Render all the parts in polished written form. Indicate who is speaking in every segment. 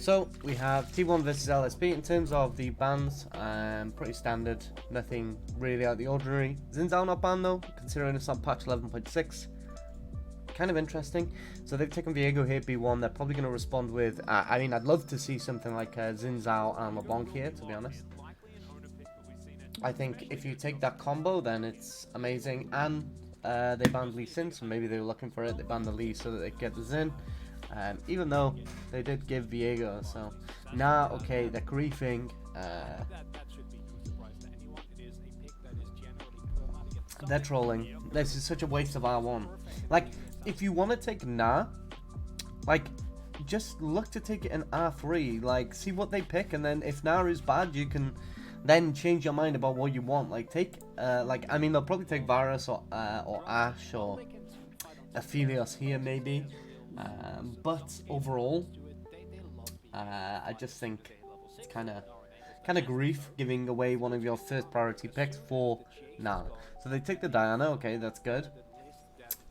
Speaker 1: So we have T1 versus LSB. In terms of the bans, pretty standard, nothing really out of the ordinary. Xin Zhao not banned though, considering it's on patch 11.6. Kind of interesting. So they've taken Viego here, B1. They're probably going to respond with, I mean, I'd love to see something like Xin Zhao and LeBlanc here, to be honest. I think if you take that combo, then it's amazing. And they banned Lee Sin, so maybe they were looking for it. They banned the Lee so that they could get the Xin. Even though they did give Viego, so now okay, they're griefing. They're trolling. This is such a waste of R1. Like, if you want to take Na, like, just look to take it in R3. Like, see what they pick, and then if Na is bad, you can then change your mind about what you want. Like, take, like, I mean, they'll probably take Varus or Ashe or Aphelios here, maybe. But overall, I just think it's kind of grief giving away one of your first priority picks for now. So they take the Diana. Okay, that's good.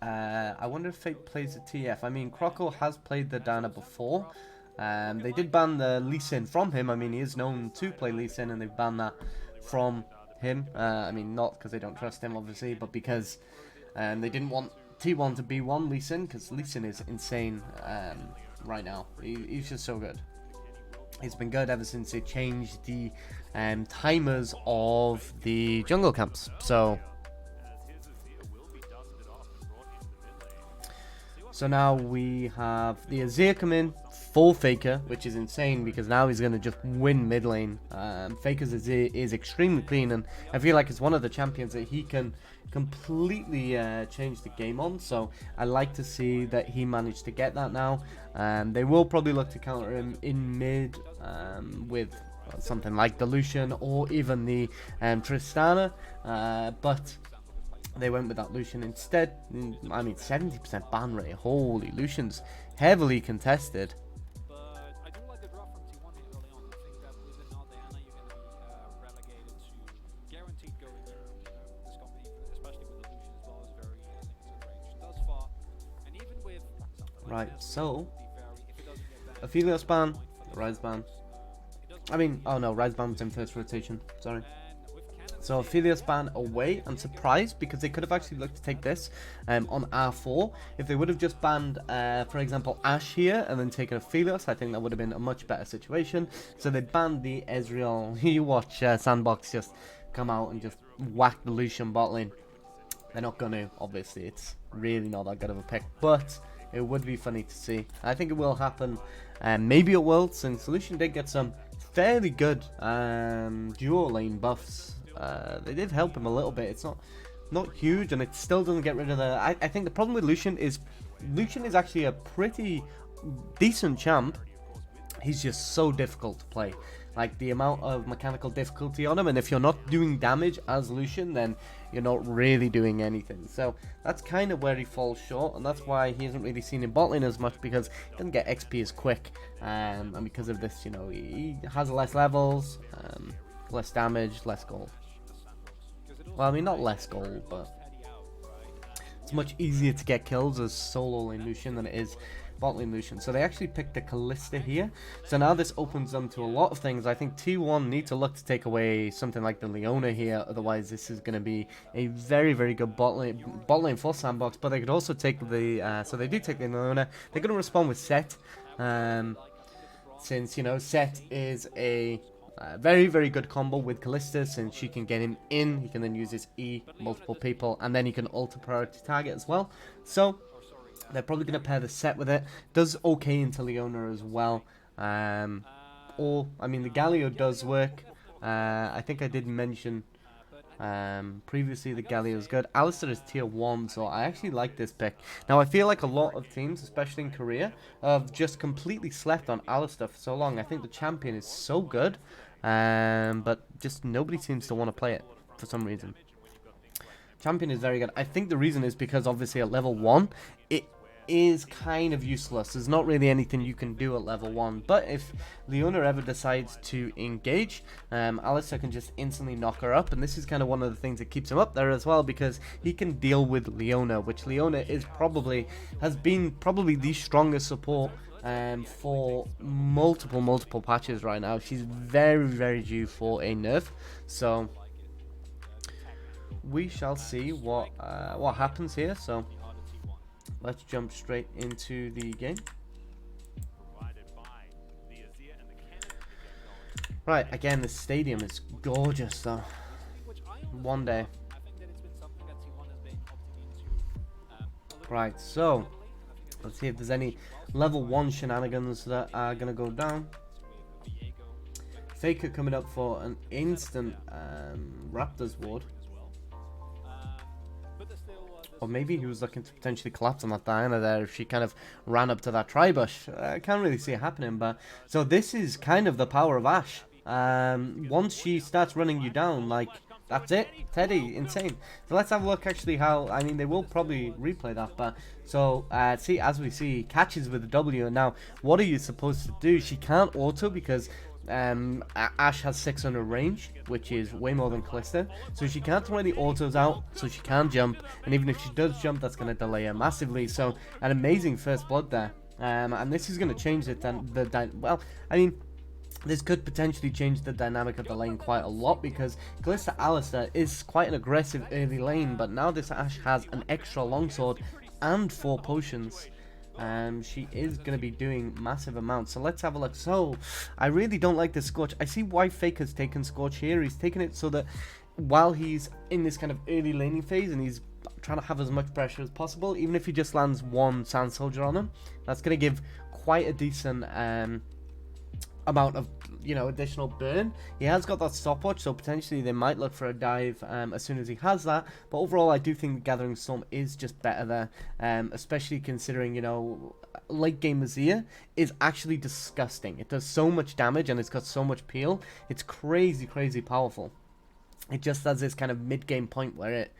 Speaker 1: I wonder if Fate plays the TF. I mean, Croco has played the Diana before. They did ban the Lee Sin from him. I mean, he is known to play Lee Sin, and they've banned that from him. I mean, not because they don't trust him, obviously, but because they didn't want T1 to B1 Lee Sin, because Lee Sin is insane right now. He's just so good. He's been good ever since they changed the timers of the jungle camps. So now we have the Azir come in, full Faker, which is insane because now he's going to just win mid lane. Faker's Azir is extremely clean, and I feel like it's one of the champions that he can completely change the game on. So I like to see that he managed to get that now. They will probably look to counter him in mid with something like the Lucian or even the Tristana, but they went with that Lucian instead. I mean, 70% ban rate. Holy, Lucian's heavily contested.
Speaker 2: I do like the draft from T1 here early on. I think that with now Diana, you're going to be relegated to guaranteed going there. This company, especially with the Lucian as well, is very limited range thus far. And even with something like
Speaker 1: Right,
Speaker 2: this,
Speaker 1: so
Speaker 2: if it doesn't get banned,
Speaker 1: Aphelios ban, Rise ban. I mean, oh no, Rise ban was in first rotation. Sorry. So Aphelios ban away. I'm surprised because they could have actually looked to take this on R4. If they would have just banned, for example, Ashe here and then taken Aphelios, I think that would have been a much better situation. So they banned the Ezreal. You watch Sandbox just come out and just whack the Lucian bot lane. They're not going to, obviously. It's really not that good of a pick, but it would be funny to see. I think it will happen. Maybe it will, since Lucian did get some fairly good dual lane buffs. They did help him a little bit. It's not huge, and it still doesn't get rid of the. I think the problem with Lucian is actually a pretty decent champ. He's just so difficult to play. Like, the amount of mechanical difficulty on him, and if you're not doing damage as Lucian, then you're not really doing anything. So that's kind of where he falls short, and that's why he isn't really seen in bot lane as much, because he doesn't get XP as quick, and because of this, you know, he has less levels, less damage, less gold. Well, I mean, not less gold, but it's much easier to get kills as solo lane Lucian than it is bot lane Lucian. So they actually picked a Kalista here. So now this opens them to a lot of things. I think T1 need to look to take away something like the Leona here. Otherwise, this is going to be a very, very good bot lane for Sandbox. But they could also take the... so they do take the Leona. They're going to respond with Set. Since, you know, Set is a... very, very good combo with Kalista, since she can get him in. He can then use his E, multiple people, and then he can alter priority target as well. So they're probably going to pair the Set with it. Does okay into Leona as well. Or, I mean, the Galio does work. I think I did mention previously the Galio is good. Alistar is tier 1, so I actually like this pick. Now, I feel like a lot of teams, especially in Korea, have just completely slept on Alistar for so long. I think the champion is so good, but just nobody seems to want to play it for some reason. Champion is very good. I think the reason is because obviously at level 1, it is kind of useless. There's not really anything you can do at level 1. But if Leona ever decides to engage, Alistar can just instantly knock her up. And this is kind of one of the things that keeps him up there as well, because he can deal with Leona, which Leona is has been probably the strongest support for multiple patches right now. She's very due for a nerf. So we shall see what happens here. So let's jump straight into the game. Right, again, the stadium is gorgeous though. One day. Right, so let's see if there's any level 1 shenanigans that are gonna go down. Faker coming up for an instant Raptors ward. Or maybe he was looking to potentially collapse on that Diana there if she kind of ran up to that tri-bush. I can't really see it happening, but so this is kind of the power of Ashe. Once she starts running you down, like, that's it. Teddy, insane. So let's have a look actually how, I mean, they will probably replay that, but so see, as we see, catches with the W, and now what are you supposed to do? She can't auto because Ashe has 600 range, which is way more than Kalista, so she can't throw any autos out, so she can't jump, and even if she does jump, that's going to delay her massively. So an amazing first blood there, and this is going to change well, I mean, this could potentially change the dynamic of the lane quite a lot, because Kalista Alistar is quite an aggressive early lane, but now this Ashe has an extra longsword and 4 potions. She is going to be doing massive amounts. So let's have a look. So I really don't like this Scorch. I see why Faker's taken Scorch here. He's taken it so that while he's in this kind of early laning phase and he's trying to have as much pressure as possible, even if he just lands 1 Sand Soldier on him, that's going to give quite a decent amount of, you know, additional burn. He has got that stopwatch, so potentially they might look for a dive as soon as he has that, but overall I do think Gathering Storm is just better there, especially considering, you know, late game Azir is actually disgusting. It does so much damage and it's got so much peel. It's crazy powerful. It just has this kind of mid game point where it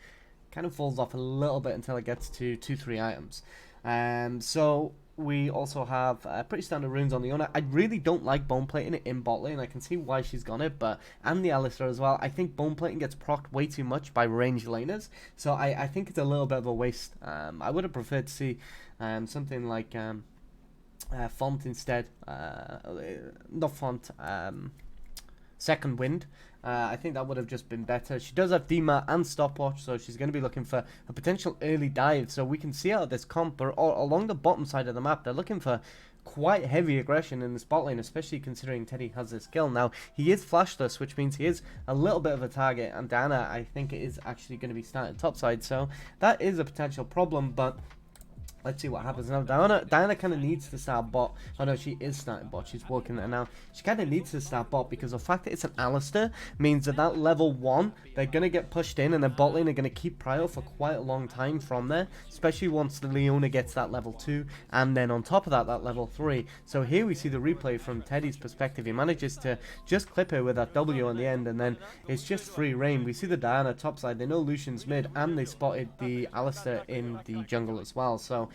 Speaker 1: kind of falls off a little bit until it gets to 2-3 items. So we also have pretty standard runes on the Leona. I really don't like bone plating it in bot lane. I can see why she's gone it, but and the Alistar as well. I think bone plating gets procced way too much by ranged laners, so I think it's a little bit of a waste. I would have preferred to see something like Font instead. Not Font. Second Wind. I think that would have just been better. She does have Dima and Stopwatch, so she's going to be looking for a potential early dive. So we can see out of this comp, or along the bottom side of the map, they're looking for quite heavy aggression in the spot lane, especially considering Teddy has this skill. Now, he is flashless, which means he is a little bit of a target, and Diana, I think, is actually going to be starting topside, so that is a potential problem, but let's see what happens now. Diana kind of needs to start bot. Oh no, she is starting bot. She's working there now. She kind of needs to start bot because the fact that it's an Alistar means that level 1, they're going to get pushed in and the bot lane are going to keep prio for quite a long time from there, especially once the Leona gets that level 2 and then on top of that, that level 3. So here we see the replay from Teddy's perspective. He manages to just clip her with that W on the end and then it's just free reign. We see the Diana topside. They know Lucian's mid and they spotted the Alistar in the jungle as well. So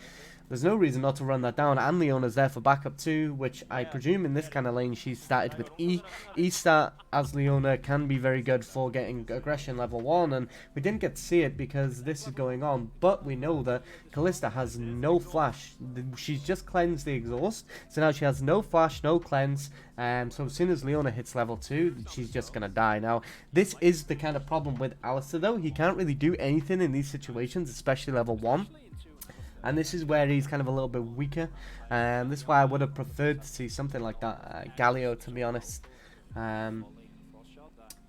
Speaker 1: there's no reason not to run that down, and Leona's there for backup too, which I presume in this kind of lane she started with E. E-start as Leona can be very good for getting aggression level 1, and we didn't get to see it because this is going on, but we know that Kalista has no flash. She's just cleansed the exhaust, so now she has no flash, no cleanse, so as soon as Leona hits level 2, she's just going to die. Now, this is the kind of problem with Alistar though. He can't really do anything in these situations, especially level 1. And this is where he's kind of a little bit weaker. This is why I would have preferred to see something like that, Galio, to be honest,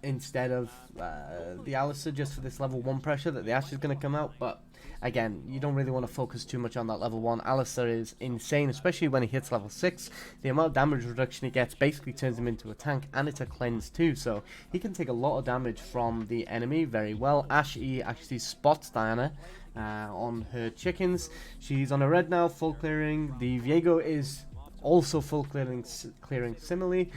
Speaker 1: instead of the Alistar, just for this level 1 pressure that the Ashe is going to come out. But again, you don't really want to focus too much on that level 1. Alistar is insane, especially when he hits level 6. The amount of damage reduction he gets basically turns him into a tank, and it's a cleanse too, so he can take a lot of damage from the enemy very well. Ashe E actually spots Diana on her chickens. She's on a red now, full clearing. The Viego is also full clearing similarly,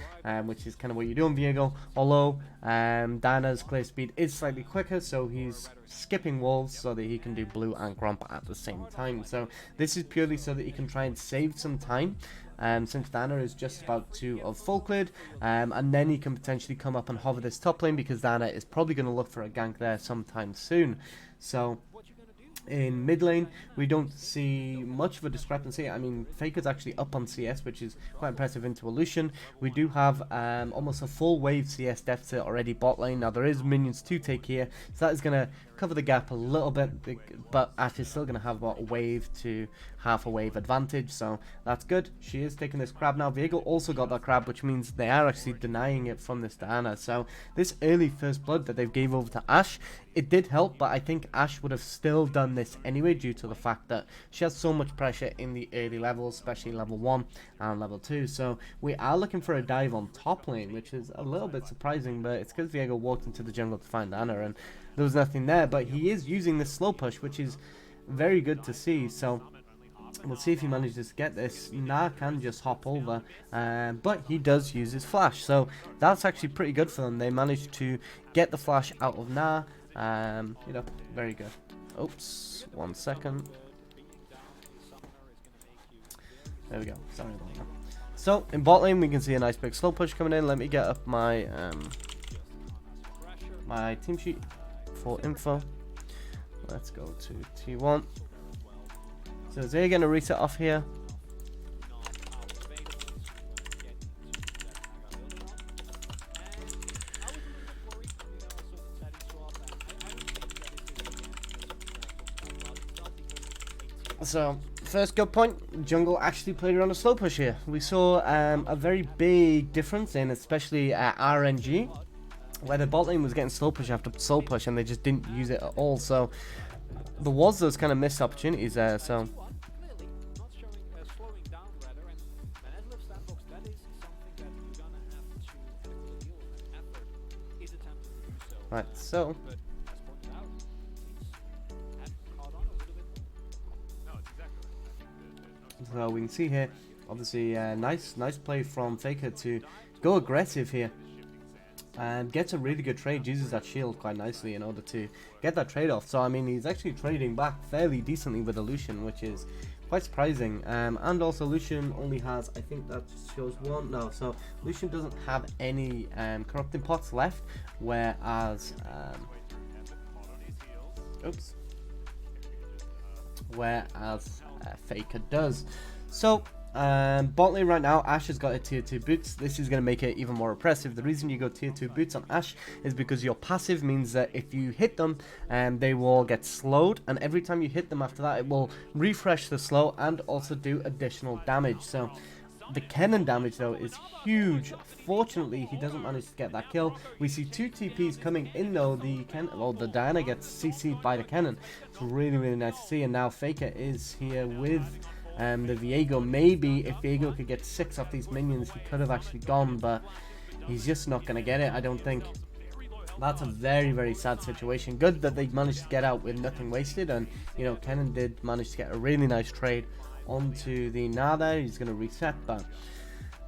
Speaker 1: which is kind of what you do on Viego, although Diana's clear speed is slightly quicker, so he's skipping walls so that he can do blue and grump at the same time. So this is purely so that he can try and save some time, since Diana is just about to have full cleared, and then he can potentially come up and hover this top lane because Diana is probably going to look for a gank there sometime soon. So In mid lane, we don't see much of a discrepancy. I mean, Faker's actually up on CS, which is quite impressive into Illusion. We do have almost a full wave CS deficit already bot lane. Now, there is minions to take here, so that is going to cover the gap a little bit, but Ash is still going to have about a wave to half a wave advantage, so that's good. She is taking this crab now. Viego also got that crab, which means they are actually denying it from this Diana. So this early first blood that they've gave over to Ash, it did help, but I think Ash would have still done this anyway due to the fact that she has so much pressure in the early levels, especially level 1 and level 2. So we are looking for a dive on top lane, which is a little bit surprising, but it's because Viego walked into the jungle to find Diana and there was nothing there. But he is using this slow push, which is very good to see. So we'll see if he manages to get this. Na can just hop over, but he does use his flash, so that's actually pretty good for them. They managed to get the flash out of Na. You know, very good. Oops, 1 second. There we go. Sorry about that. So in bot lane, we can see a nice big slow push coming in. Let me get up my my team sheet for info. Let's go to T1. So is they going to reset off here? So first good point, jungle actually played around a slow push here. We saw a very big difference in especially RNG, where the bot lane was getting slow push after slow push and they just didn't use it at all. So there was those kind of missed opportunities there. So right, so we can see here, obviously, nice play from Faker to go aggressive here and gets a really good trade. Uses that shield quite nicely in order to get that trade off. So I mean, he's actually trading back fairly decently with Illusion, which is quite surprising. And also Lucian only has, I think that shows one, no, so Lucian doesn't have any corrupting pots left, whereas Faker does. So bot lane right now, Ashe has got a tier 2 boots. This is going to make it even more oppressive. The reason you go tier 2 boots on Ashe is because your passive means that if you hit them, they will get slowed, and every time you hit them after that, it will refresh the slow and also do additional damage. So the Kennen damage though is huge. Fortunately, he doesn't manage to get that kill. We see 2 TPs coming in though. The Diana gets CC'd by the Kennen. It's really nice to see. And now Faker is here with the Viego. Maybe if Viego could get 6 off these minions, he could have actually gone, but he's just not going to get it, I don't think. That's a very sad situation. Good that they managed to get out with nothing wasted, and you know, Kennen did manage to get a really nice trade onto the Nada. He's going to reset, but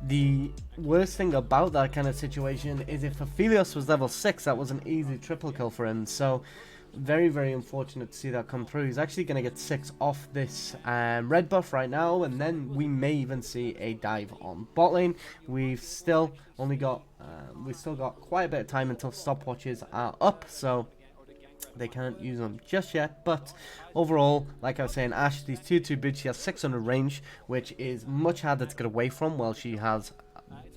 Speaker 1: the worst thing about that kind of situation is if Aphelios was level 6, that was an easy triple kill for him. So very unfortunate to see that come through. He's actually going to get 6 off this red buff right now, and then we may even see a dive on bot lane. We've still got quite a bit of time until stopwatches are up, so they can't use them just yet. But overall, like I was saying, Ashe, these tier 2 boots, she has 600 range, which is much harder to get away from while she has,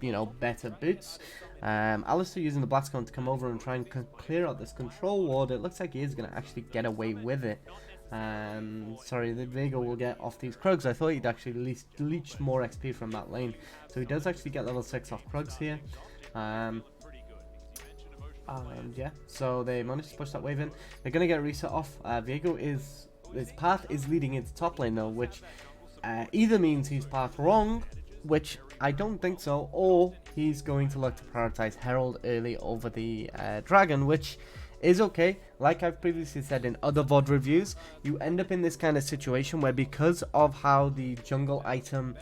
Speaker 1: you know, better boots. Alistair using the Blackstone to come over and try and clear out this control ward. It looks like he is going to actually get away with it. Sorry, the Viego will get off these Krugs. I thought he'd actually at least leech more XP from that lane. So he does actually get level 6 off Krugs here. Yeah, so they managed to push that wave in. They're going to get a reset off. Viego his path is leading into top lane though, which either means he's path wrong, which I don't think so, or he's going to look to prioritize Herald early over the Dragon, which is okay. Like I've previously said in other VOD reviews, you end up in this kind of situation where because of how the jungle item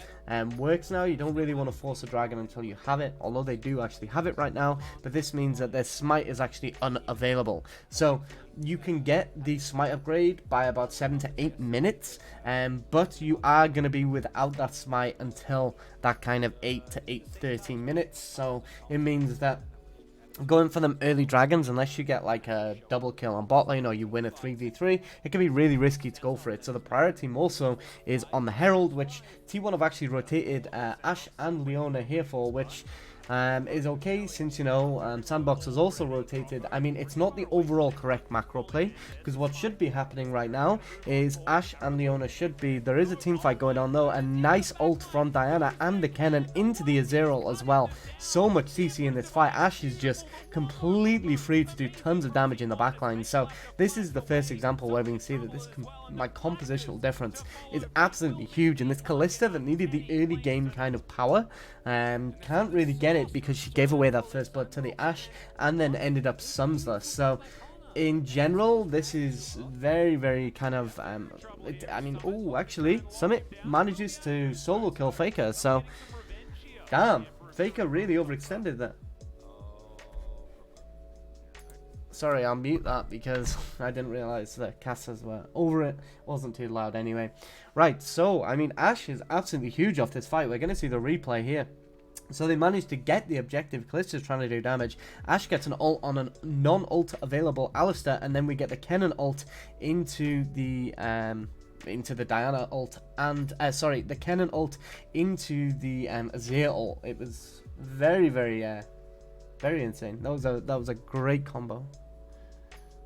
Speaker 1: works now, you don't really want to force a dragon until you have it, although they do actually have it right now, but this means that their smite is actually unavailable. So you can get the smite upgrade by about 7 to 8 minutes, but you are going to be without that smite until that kind of 8 to 8:13 minutes. So it means that going for them early dragons, unless you get like a double kill on bot lane or you win a 3v3, it can be really risky to go for it. So the priority more so is on the Herald, which T1 have actually rotated Ashe and Leona here for, which is okay, since, you know, Sandbox has also rotated. I mean, it's not the overall correct macro play, because what should be happening right now is Ashe and Leona should be, there is a team fight going on though, a nice ult from Diana and the Kennen into the Azir as well. So much CC in this fight. Ashe is just completely free to do tons of damage in the backline. So this is the first example where we can see that this compositional difference is absolutely huge, and this Kalista that needed the early game kind of power can't really get it because she gave away that first blood to the Ashe and then ended up sumsless. So in general, this is very, very kind of I mean, oh, actually Summit manages to solo kill Faker, so damn, Faker really overextended that. Sorry, I'll mute that because I didn't realize that casters were over it. Wasn't too loud anyway. Right, so, I mean, Ashe is absolutely huge off this fight. We're going to see the replay here. So they managed to get the objective. Kalista's trying to do damage. Ashe gets an ult on a non-ult available Alistar, and then we get the Kennen ult into the Diana ult, and sorry, the Kennen ult into the Azir ult. It was very, very insane. That was a great combo.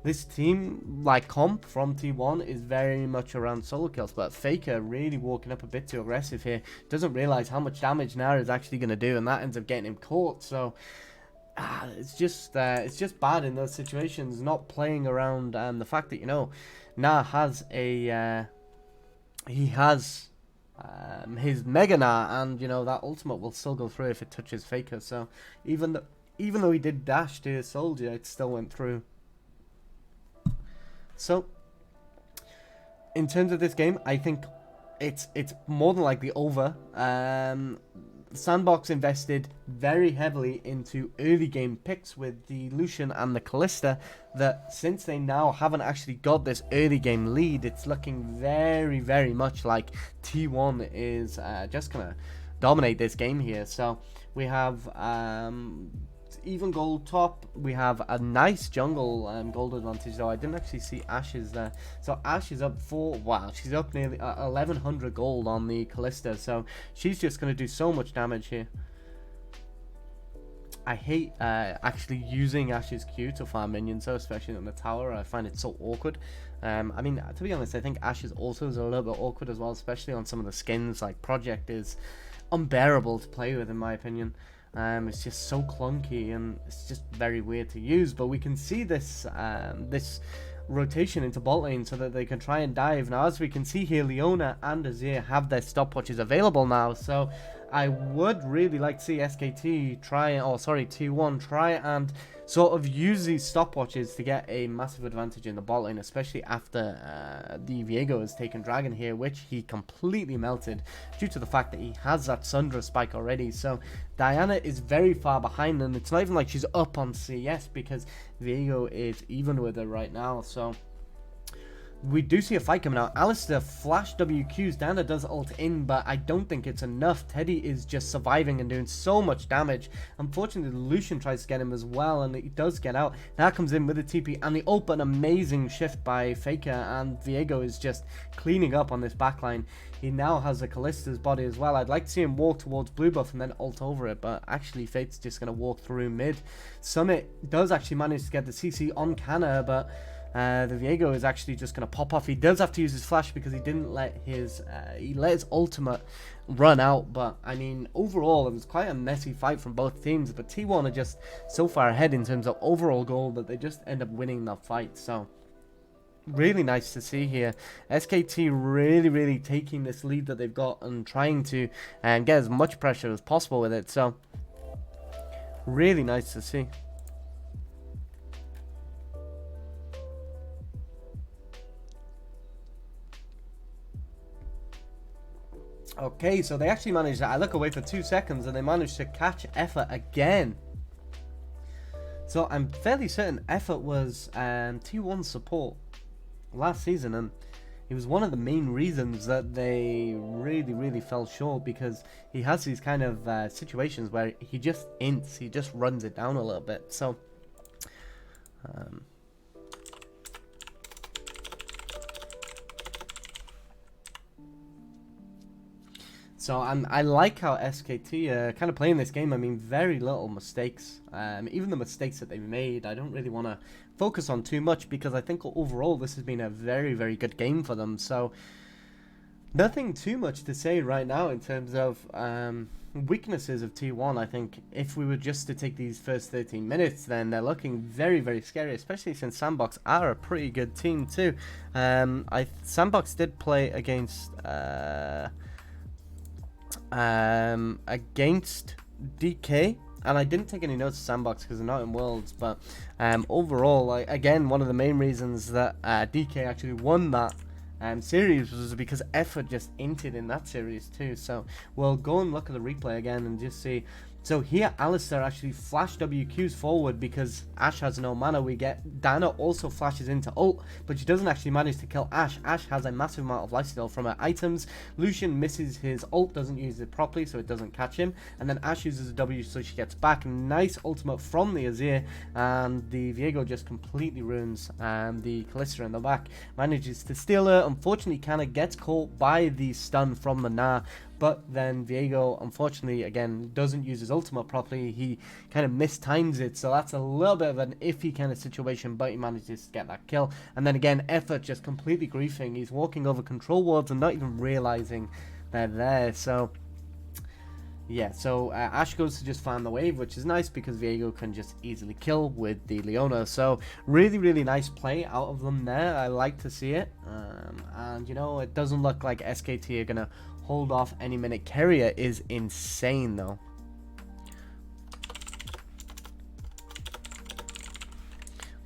Speaker 1: This team, like comp from T1, is very much around solo kills, but Faker really walking up a bit too aggressive here. Doesn't realize how much damage Nara is actually going to do, and that ends up getting him caught. So it's just bad in those situations, not playing around the fact that, you know, Na has a he has his Mega Na, and, you know, that ultimate will still go through if it touches Faker. So even though he did dash to his soldier, it still went through. So, in terms of this game, I think it's more than likely over. Sandbox invested very heavily into early game picks with the Lucian and the Kalista, that since they now haven't actually got this early game lead, it's looking very, very much like T1 is just going to dominate this game here. So, we have even gold top. We have a nice jungle gold advantage, though I didn't actually see Ashe's there. So Ashe is up she's up nearly 1100 gold on the Kalista, so she's just going to do so much damage here. I hate actually using Ashe's Q to farm minions, so especially on the tower. I find it so awkward. I mean, to be honest, I think Ashe's also is a little bit awkward as well, especially on some of the skins. Like Project is unbearable to play with, in my opinion. It's just so clunky and it's just very weird to use. But we can see this this rotation into bot lane so that they can try and dive. Now, as we can see here, Leona and Azir have their stopwatches available now. So I would really like to see SKT T1 try and sort of use these stopwatches to get a massive advantage in the bot lane, especially after the Viego has taken Dragon here, which he completely melted due to the fact that he has that Sundra spike already. So Diana is very far behind, and it's not even like she's up on CS because Viego is even with her right now. So we do see a fight coming out. Alistar flash WQs. Diana does ult in, but I don't think it's enough. Teddy is just surviving and doing so much damage. Unfortunately, Lucian tries to get him as well, and he does get out. Now comes in with a TP and the ult, but an amazing shift by Faker, and Viego is just cleaning up on this backline. He now has a Kalista's body as well. I'd like to see him walk towards blue buff and then ult over it, but actually Fate's just going to walk through mid. Summit does actually manage to get the CC on Canna, but the Viego is actually just going to pop off. He does have to use his flash because he didn't let his ultimate run out. But I mean, overall it was quite a messy fight from both teams, but T1 are just so far ahead in terms of overall goal that they just end up winning that fight. So really nice to see here. SKT really taking this lead that they've got and trying to get as much pressure as possible with it. So really nice to see. Okay, so they actually managed to, I look away for 2 seconds and they managed to catch Effort again. So I'm fairly certain Effort was T1 support last season, and he was one of the main reasons that they really fell short, because he has these kind of situations where he just ints, he just runs it down a little bit. So I like how SKT kind of playing this game. I mean, very little mistakes. Even the mistakes that they made, I don't really want to focus on too much, because I think overall this has been a very good game for them. So nothing too much to say right now in terms of weaknesses of T1. I think if we were just to take these first 13 minutes, then they're looking very scary, especially since Sandbox are a pretty good team too. Sandbox did play against DK, and I didn't take any notes of Sandbox because they're not in Worlds, but overall, again, one of the main reasons that DK actually won that series was because Effort just inted in that series too. So we'll go and look at the replay again and just see. So here Alistair actually flashed WQs forward because Ashe has no mana. We get Diana also flashes into ult, but she doesn't actually manage to kill Ashe. Ashe has a massive amount of lifesteal from her items. Lucian misses his ult, doesn't use it properly, so it doesn't catch him. And then Ashe uses a W, so she gets back. Nice ultimate from the Azir, and the Viego just completely ruins the Kalista in the back. Manages to steal her. Unfortunately, kind of gets caught by the stun from the Gnar. But then Viego, unfortunately, again, doesn't use his ultimate properly. He kind of mistimes it, so that's a little bit of an iffy kind of situation, but he manages to get that kill. And then again, Effort just completely griefing. He's walking over control wards and not even realizing they're there. So yeah, so Ashe goes to just farm the wave, which is nice because Viego can just easily kill with the Leona. So really nice play out of them there. I like to see it. And you know, it doesn't look like SKT are going to hold off any minute. Keria is insane though.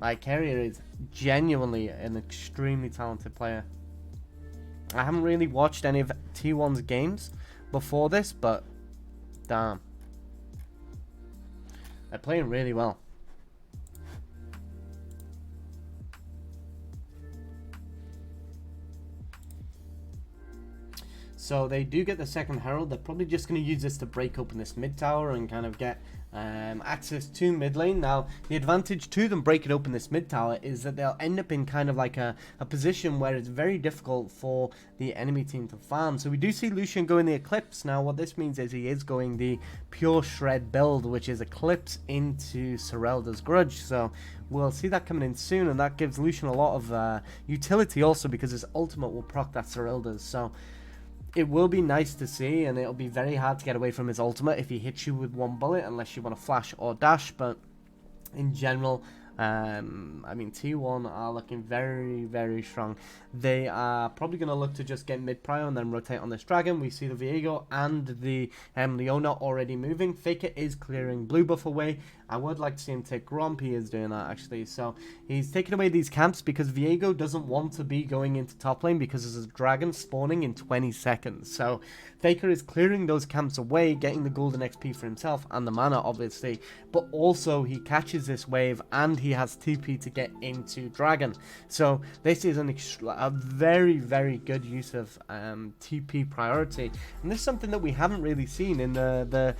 Speaker 1: Like, Keria is genuinely an extremely talented player. I haven't really watched any of T1's games before this, but damn, they're playing really well. So they do get the second Herald. They're probably just going to use this to break open this mid tower and kind of get access to mid lane. Now, the advantage to them breaking open this mid tower is that they'll end up in kind of like a position where it's very difficult for the enemy team to farm. So we do see Lucian go in the Eclipse. Now, what this means is he is going the pure shred build, which is Eclipse into Serelda's Grudge. So we'll see that coming in soon, and that gives Lucian a lot of utility also because his ultimate will proc that Serelda's. So it will be nice to see, and it'll be very hard to get away from his ultimate if he hits you with one bullet, unless you want to flash or dash. But in general, I mean, T1 are looking very strong. They are probably going to look to just get mid prio and then rotate on this dragon. We see the Viego and the Leona already moving. Faker is clearing blue buff away. I would like to see him take Gromp. He is doing that actually. So he's taking away these camps because Viego doesn't want to be going into top lane because there's a dragon spawning in 20 seconds. So Faker is clearing those camps away, getting the golden XP for himself and the mana obviously. But also he catches this wave and he has TP to get into dragon. So this is a very good use of TP priority. And this is something that we haven't really seen in the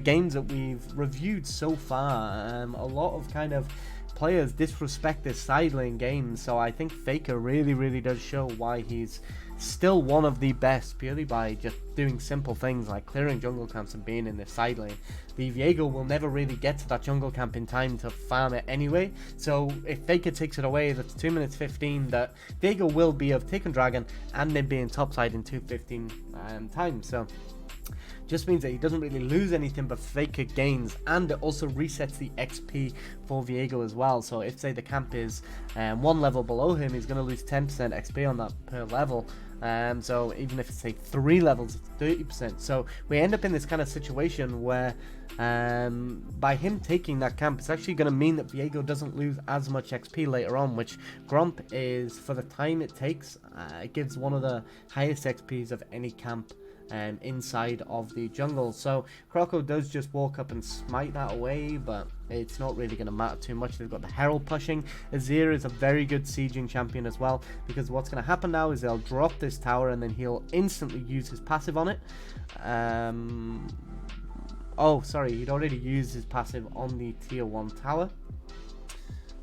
Speaker 1: games that we've reviewed so far. A lot of kind of players disrespect this side lane game, so I think Faker really does show why he's still one of the best, purely by just doing simple things like clearing jungle camps and being in the side lane. The Viego will never really get to that jungle camp in time to farm it anyway, so if Faker takes it away, that's 2 minutes 15 that Viego will be of taking dragon and then being topside in 2:15 time. So just means that he doesn't really lose anything, but Faker gains, and it also resets the XP for Viego as well. So if, say, the camp is 1 level below him, he's going to lose 10% XP on that per level. So even if it's, say, 3 levels, it's 30%. So we end up in this kind of situation where by him taking that camp, it's actually going to mean that Viego doesn't lose as much XP later on, which Gromp is, for the time it takes, it gives one of the highest XPs of any camp inside of the jungle. So Croco does just walk up and smite that away, but it's not really going to matter too much. They've got the Herald pushing. Azir is a very good sieging champion as well, because what's going to happen now is they'll drop this tower and then he'll instantly use his passive on it. Oh, sorry, he'd already used his passive on the tier 1 tower.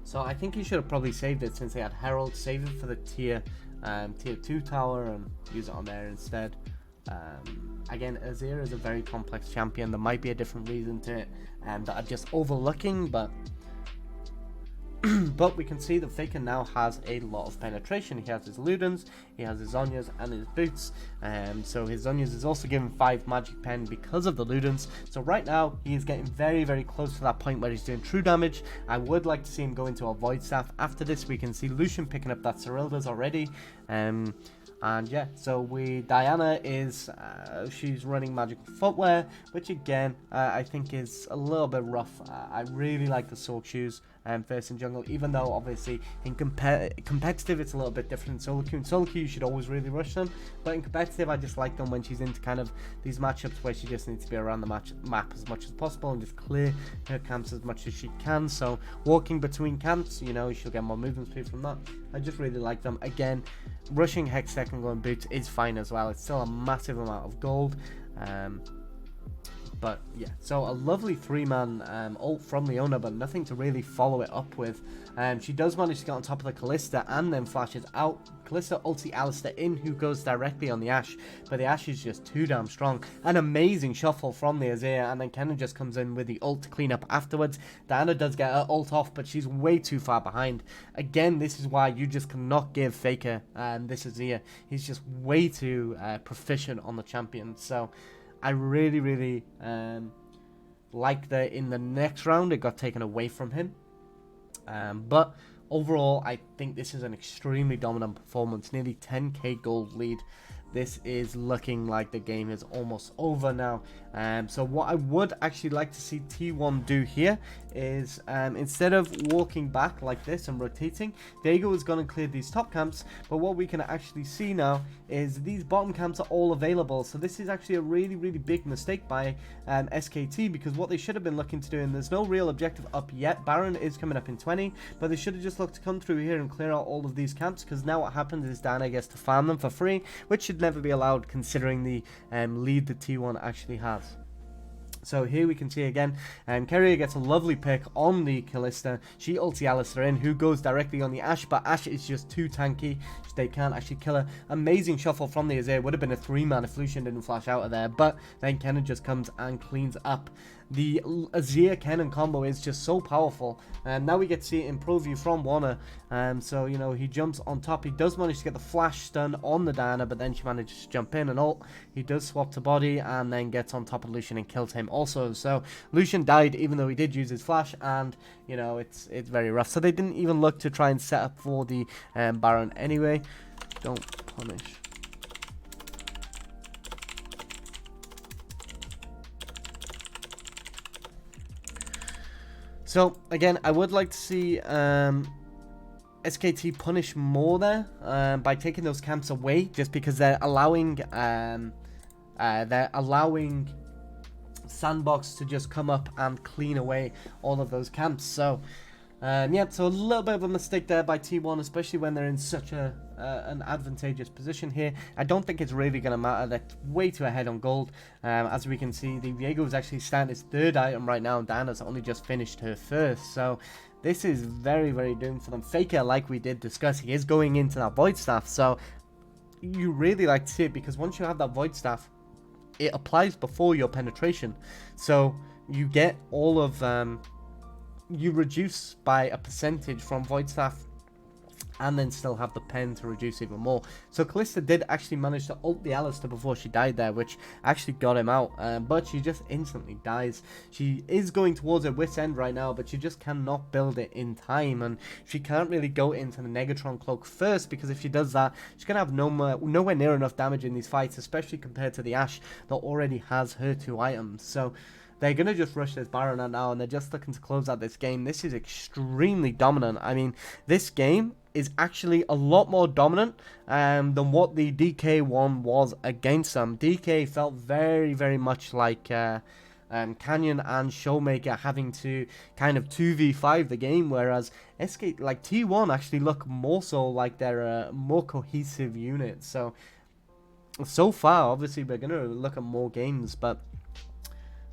Speaker 1: So I think he should have probably saved it since they had Herald. Save it for the tier 2 tower and use it on there instead. Again, Azir is a very complex champion. There might be a different reason to it that I'm just overlooking, but but we can see that Faker now has a lot of penetration. He has his Ludens, he has his Zhonyas and his Boots. So his Zhonyas is also given 5 magic pen because of the Ludens. So right now he is getting very, very close to that point where he's doing true damage. I would like to see him go into a Void Staff. After this we can see Lucian picking up that Cyrilda's already. And yeah, so Diana is, she's running magical footwear, which again, I think is a little bit rough. I really like the Sork shoes first in jungle, even though obviously in competitive it's a little bit different in solo queue. In solo queue you should always really rush them, but in competitive I just like them when she's into kind of these matchups where she just needs to be around the map as much as possible and just clear her camps as much as she can. So walking between camps, you know, she'll get more movement speed from that. I just really like them. Again, rushing Hextech and going Boots is fine as well. It's still a massive amount of gold. But yeah, so a lovely 3-man ult from Leona, but nothing to really follow it up with. She does manage to get on top of the Kalista and then flashes out. Kalista ults the Alistar in, who goes directly on the Ashe, but the Ashe is just too damn strong. An amazing shuffle from the Azir, and then Kennen just comes in with the ult to clean up afterwards. Diana does get her ult off, but she's way too far behind. Again, this is why you just cannot give Faker this Azir. He's just way too proficient on the champion. So I really, really like that in the next round it got taken away from him. But overall, I think this is an extremely dominant performance. Nearly 10k gold lead. This is looking like the game is almost over now. So what I would actually like to see T1 do here is instead of walking back like this and rotating, Diego is going to clear these top camps, but what we can actually see now is these bottom camps are all available. So this is actually a really, really big mistake by SKT, because what they should have been looking to do, and there's no real objective up yet, Baron is coming up in 20, but they should have just looked to come through here and clear out all of these camps, because now what happens is Diana gets to farm them for free, which should never be allowed considering the lead that T1 actually has. So here we can see again, Keria gets a lovely pick on the Kalista. She ults the Alistar in, who goes directly on the Ashe, but Ashe is just too tanky. They can't actually kill her. Amazing shuffle from the Azir. Would have been a 3-man if Lucian didn't flash out of there, but then Kennen just comes and cleans up. The Azir Kennen combo is just so powerful, and now we get to see it in pro view from Warner. So you know, he jumps on top. He does manage to get the flash stun on the Diana, but then she manages to jump in and ult. He does swap to body and then gets on top of Lucian and kills him also. So Lucian died even though he did use his flash, and you know, it's very rough. So they didn't even look to try and set up for the Baron anyway. Don't punish. So again, I would like to see SKT punish more there by taking those camps away, just because they're allowing Sandbox to just come up and clean away all of those camps. So yeah, so a little bit of a mistake there by T1, especially when they're in such an advantageous position here. I don't think it's really going to matter. They're way too ahead on gold. As we can see, the Viego is actually starting his 3rd item right now, and Diana's only just finished her 1st. So this is very, very doomed for them. Faker, like we did discuss, he is going into that Void Staff. So you really like to see it, because once you have that Void Staff, it applies before your penetration. So you get all of... you reduce by a percentage from Void Staff, and then still have the pen to reduce even more. So Kalista did actually manage to ult the Alistar before she died there, which actually got him out, but she just instantly dies. She is going towards her wit's end right now, but she just cannot build it in time, and she can't really go into the Negatron cloak first, because if she does that, she's going to have nowhere near enough damage in these fights, especially compared to the Ashe that already has her 2 items. So they're going to just rush this Baron now, and they're just looking to close out this game. This is extremely dominant. I mean, this game is actually a lot more dominant than what the DK one was against them. DK felt very, very much like Canyon and Showmaker having to kind of 2v5 the game, whereas SK, like T1 actually look more so like they're a more cohesive unit. So far, obviously, we're going to look at more games, but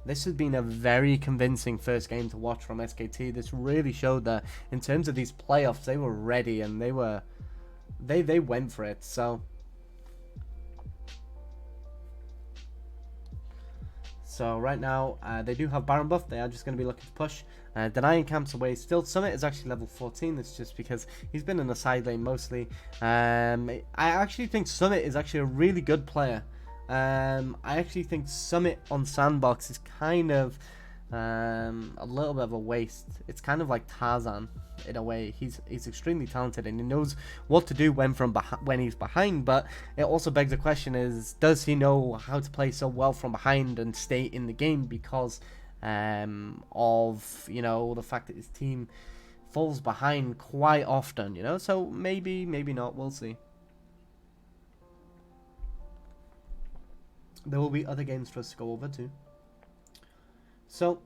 Speaker 1: this has been a very convincing first game to watch from SKT. This really showed that in terms of these playoffs, they were ready and they went for it. So right now, they do have Baron buff. They are just going to be looking to push. Denying camps away. Still, Summit is actually level 14. That's just because he's been in the side lane mostly. I actually think Summit is actually a really good player. I actually think Summit on Sandbox is kind of a little bit of a waste. It's kind of like Tarzan in a way. He's extremely talented and he knows what to do when he's behind, but it also begs the question is, does he know how to play so well from behind and stay in the game because of, you know, the fact that his team falls behind quite often, you know? So maybe not, we'll see. There will be other games for us to go over too. So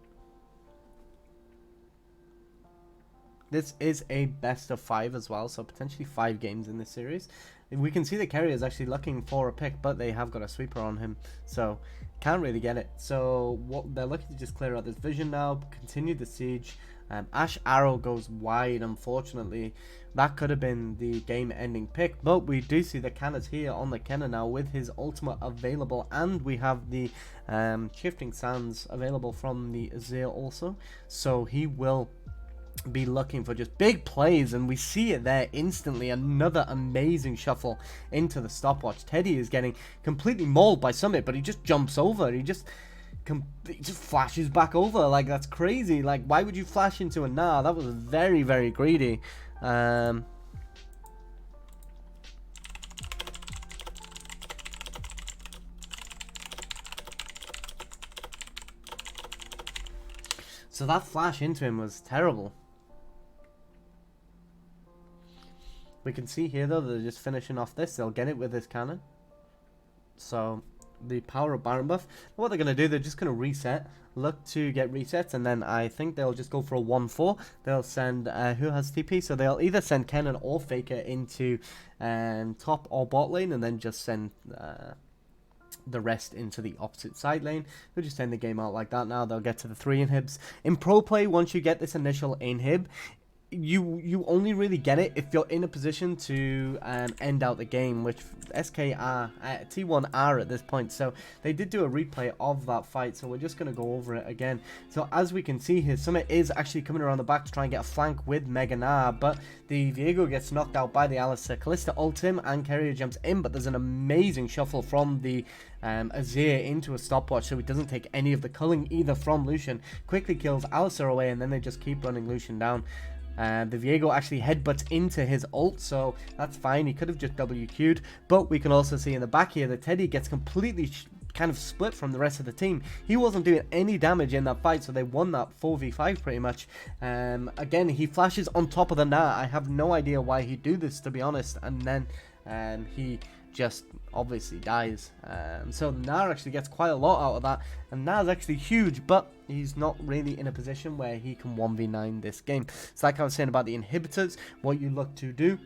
Speaker 1: this is a best of 5 as well, so potentially 5 games in this series. We can see the carrier is actually looking for a pick, but they have got a sweeper on him, so can't really get it. So what they're looking to just clear out this vision now, continue the siege. Ash Arrow goes wide, unfortunately. That could have been the game-ending pick, but we do see the Kenna's here on the Kenna now with his ultimate available, and we have the Shifting Sands available from the Azir also. So he will be looking for just big plays, and we see it there instantly. Another amazing shuffle into the stopwatch. Teddy is getting completely mauled by Summit, but he just jumps over. He just flashes back over. Like, that's crazy. Like, why would you flash into a Nah? That was very, very greedy. So that flash into him was terrible. We can see here though, they're just finishing off this. They'll get it with this cannon. So the power of Baron buff. What they're going to do, they're just going to reset. Look to get resets, and then I think they'll just go for a 1-4. They'll send, who has TP? So they'll either send Cannon or Faker into top or bot lane, and then just send the rest into the opposite side lane. They'll just end the game out like that now. They'll get to the 3 inhibs. In pro play, once you get this initial inhib, you only really get it if you're in a position to end out the game, which T1 are at this point. So they did do a replay of that fight, so we're just going to go over it again. So as we can see here, Summit is actually coming around the back to try and get a flank with Mega Nah, but the Viego gets knocked out by the Alistair. Kalista ults him and Carrier jumps in, but there's an amazing shuffle from the Azir into a stopwatch, so he doesn't take any of the culling either from Lucian. Quickly kills Alistair away, and then they just keep running Lucian down. The Viego actually headbutts into his ult, so that's fine. He could have just WQ'd, but we can also see in the back here that Teddy gets completely kind of split from the rest of the team. He wasn't doing any damage in that fight, so they won that 4v5 pretty much. Again, he flashes on top of the Nah. I have no idea why he'd do this, to be honest, and then he just obviously dies. So Nah actually gets quite a lot out of that, and Nah's actually huge, but he's not really in a position where he can 1v9 this game. So like I was saying about the inhibitors, what you look to do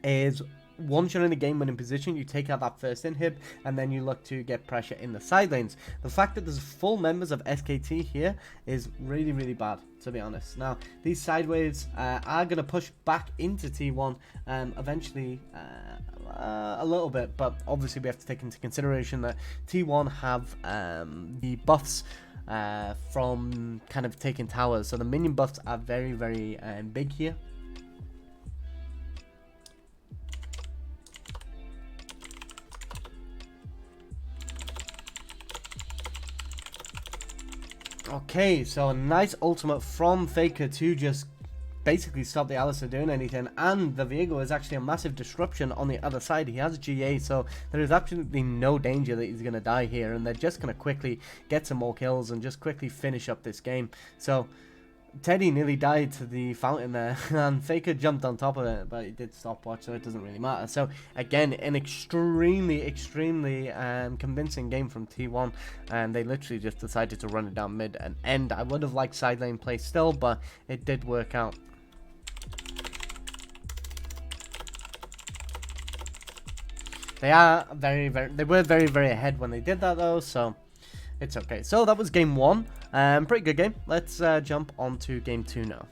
Speaker 1: is, once you're in the game winning position, you take out that first inhib, and then you look to get pressure in the side lanes. The fact that there's full members of SKT here is really, really bad, to be honest. Now, these side waves are going to push back into T1 eventually a little bit, but obviously we have to take into consideration that T1 have the buffs from kind of taking towers. So the minion buffs are very, very big here. Okay, so a nice ultimate from Faker to just basically stop the Alistair doing anything, and the Viego is actually a massive disruption on the other side. He has GA, so there is absolutely no danger that he's going to die here, and they're just going to quickly get some more kills and just quickly finish up this game. So Teddy nearly died to the fountain there, and Faker jumped on top of it, but he did stopwatch, so it doesn't really matter. So again, an extremely convincing game from T1, and they literally just decided to run it down mid and end. I would have liked side lane play still, but it did work out. They were very ahead when they did that though, so it's okay. So that was game 1. Pretty good game. Let's jump on to game 2 now.